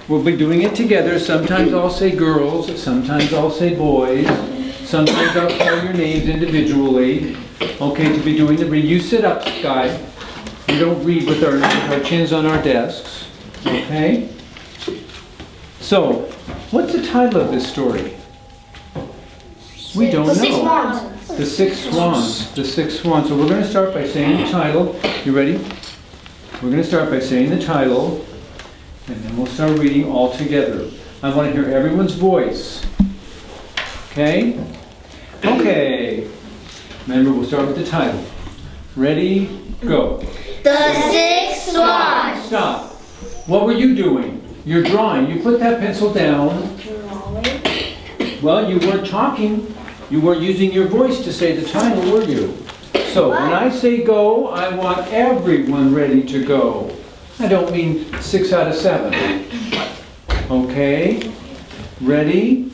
We'll be doing it together. Sometimes I'll say girls, sometimes I'll say boys, sometimes I'll call your names individually. Okay, to be doing the read. You sit up, guys. We don't read with our chins on our desks. Okay? So, what's the title of this story? We don't know. The Six Swans. The Six Swans. The Six Swans. So we're going to start by saying the title. You ready? We're going to start by saying the title, and then we'll start reading all together. I want to hear everyone's voice. Okay? Okay. Remember, we'll start with the title. Ready? Go. The Six Swans. Stop. What were you doing? You're drawing. You put that pencil down. Well, you weren't talking. You weren't using your voice to say the title, were you? So when I say go, I want everyone ready to go. I don't mean 6 out of 7. Okay? Ready?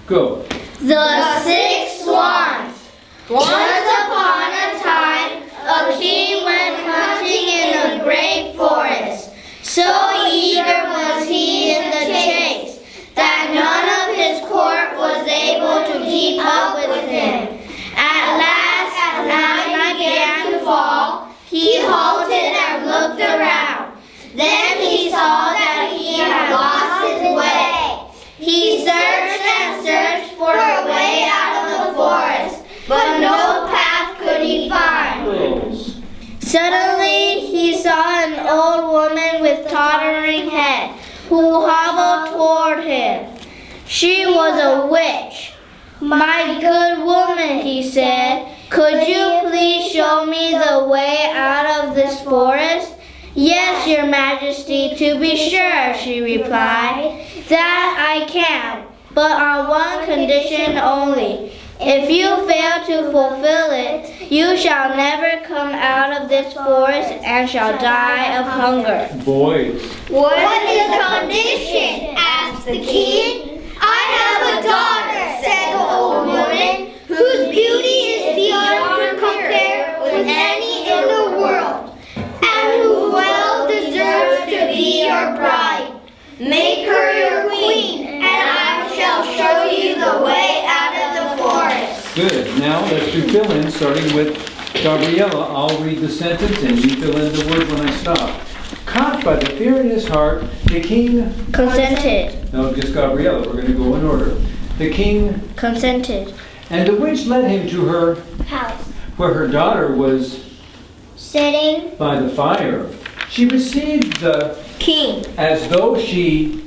Go. The Six Swans. Once upon a time, a king went hunting in a great forest. So eager was he in the chase that none of his court was able to keep up with him. At last, as night began to fall, he halted and looked around. Then he saw that he had lost his way. He searched and searched for a way out of the forest, but no path could he find. Girls. Suddenly he saw an old woman with tottering head who hobbled toward him. She was a witch. "My good woman," he said, "could you please show me the way out of this forest?" "Yes, your majesty, to be sure," she replied. "That I can, but on one condition only. If you fail to fulfill it, you shall never come out of this forest and shall die of hunger." Boys. "What is the condition?" asked the king. "I have a daughter," said the old woman, "whose beauty is beyond compare with any in the world, and who well deserves to be your bride. Make her your queen, and I shall show you the way out of the forest." Good. Now let's do fill-in, starting with Gabriella. I'll read the sentence and you fill in the word when I stop. Caught by the fear in his heart, the king... Consented. No, just Gabriella. We're going to go in order. The king... Consented. And the witch led him to her, House. where her daughter was Sitting. by the fire. She received the... King. as though she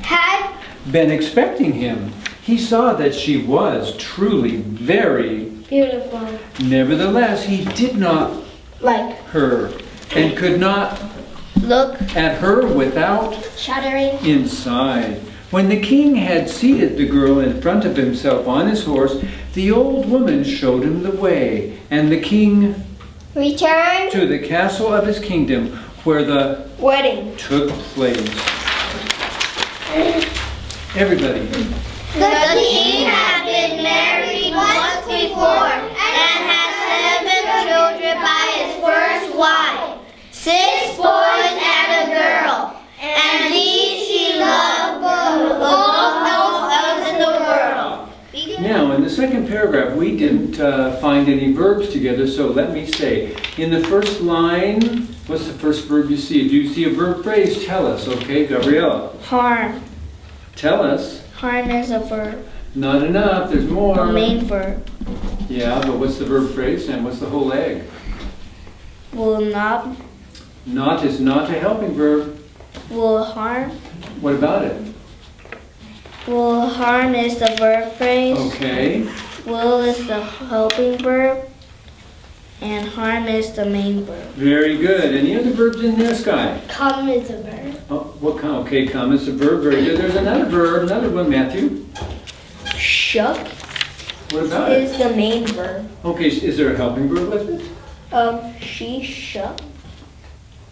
Had. been expecting him. He saw that she was truly very... Beautiful. Nevertheless, he did not Like. her and could not Look. at her without Shuddering. inside. When the king had seated the girl in front of himself on his horse, the old woman showed him the way, and the king Return. to the castle of his kingdom, where the Wedding. took place. Everybody. The king had been married once before and had 7 children by his first wife, 6 boys and a girl, and these she loved above all else in the world. Now, in the second paragraph, we didn't find any verbs together, so let me say, in the first line, what's the first verb you see? If you see a verb phrase, tell us, okay, Gabriella? Harm. Tell us. Harm is a verb. Not enough, there's more. A main verb. Yeah, but what's the verb phrase and what's the whole egg? Will not. Not is not a helping verb. Will harm. What about it? Will harm is the verb phrase. Okay. Will is the helping verb. And harm is the main verb. Very good. Any other verbs in there, Sky? Come is a verb. Oh, what kind? Okay, come is a verb. Very good. There's another verb, another one, Matthew. Shook What about it? is the main verb. Okay, is there a helping verb with it? She shook.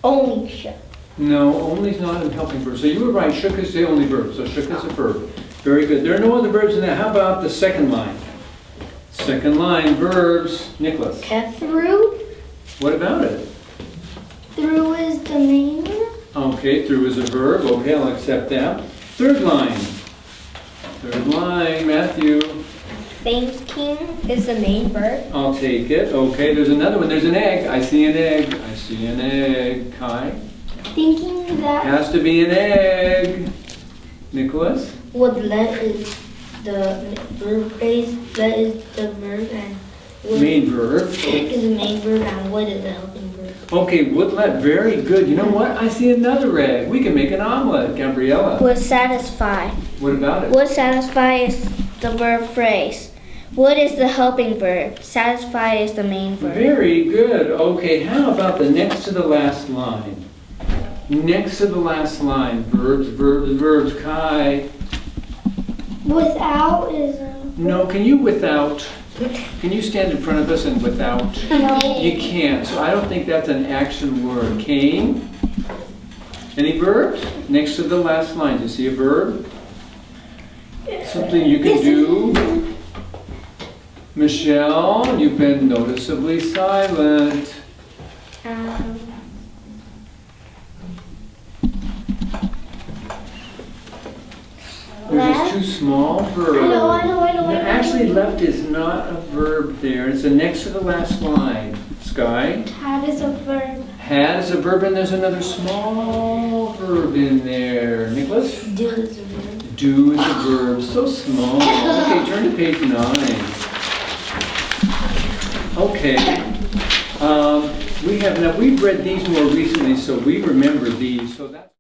Only shook. No, only is not a helping verb. So you were right, shook is the only verb. So shook is a verb. Very good. There are no other verbs in there. How about the second line? Second line, verbs. Nicholas. Through. What about it? Through is the main. Okay, through is a verb. Okay, I'll accept that. Third line. Third line, Matthew. Thinking is the main verb. I'll take it. Okay, there's another one. There's an egg. I see an egg. I see an egg. Kai. Thinking that Has to be an egg. Nicholas? would let is the verb phrase, let is the verb, and would Main verb. is the main verb, and would is the helping verb. Okay, woodlet. Very good. You know what? I see another egg. We can make an omelet. Gabriella. Would satisfy. What about it? Would satisfy is the verb phrase. Would is the helping verb. Satisfy is the main verb. Very good. Okay, how about the next to the last line? Next to the last line. Verbs, verbs, verbs. Kai. Without is No, can you without? Can you stand in front of us and without? You can't, so I don't think that's an action word. Came? Any verbs? Next to the last line, do you see a verb? Something you can do? Michelle, you've been noticeably silent. There's two small verbs. I know. No, actually, left is not a verb there. It's the next to the last line. Sky? Had is a verb. Had is a verb, and there's another small verb in there. Nicholas? Do is a verb. Do is a verb. So small. Okay, turn to page 9. Okay. We've read these more recently, so we remember these. So that's